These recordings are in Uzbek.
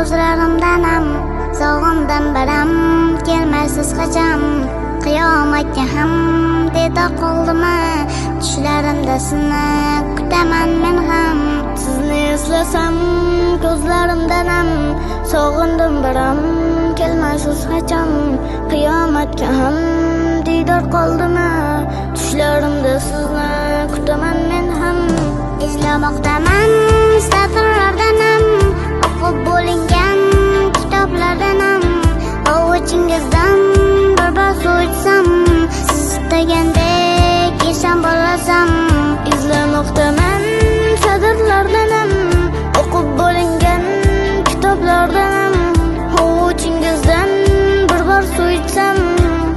ko'zlarimdan ham sog'indim biram kelmaysiz qachon qiyomatga ham deda qoldimi tushlarimda sizni kutaman men ham sizni eslasam ko'zlarimdan ham sog'indim biram kelmaysiz qachon qiyomatga ham diydor qoldimi tushlarimda sizni kutaman men ham izlamoqdaman satrlardan ham o'qib bo'lingan kitoblardan ham ovuchingizdan bir bor suv ichsam siz istagandek yasham bo'lasam izlamoqdaman satrlardan ham o'qib bo'lingan kitoblardan ham ovuchingizdan bir bor suv ichsam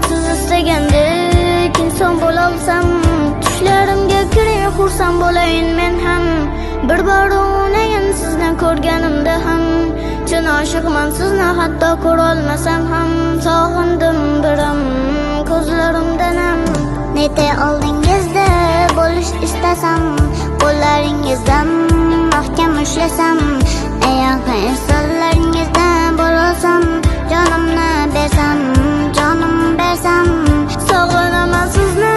siz istagandek inson bo'lolsam tushlarimga kiring xursand bo'layin men ham bir bor unayin sizni ko'rganimda ham chin oshiqman sizni hatto ko'rolmasam ham sog'indim biram ko'zlarimdan ham neta oldingizda bo'lish istasam qo'llaringizdan mahkam ushlasam yaqin insonlaringizdan bo'lsam jonimni bersam jonim bersam sog'inaman sizni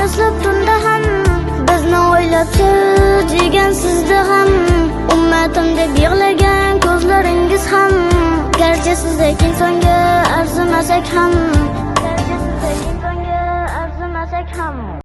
eslab tunda ham bizni o'ylab degan sizda ham ummatim deb yig'lagan ko'zlaringiz ham garchi sizdek insonga arzimasak ham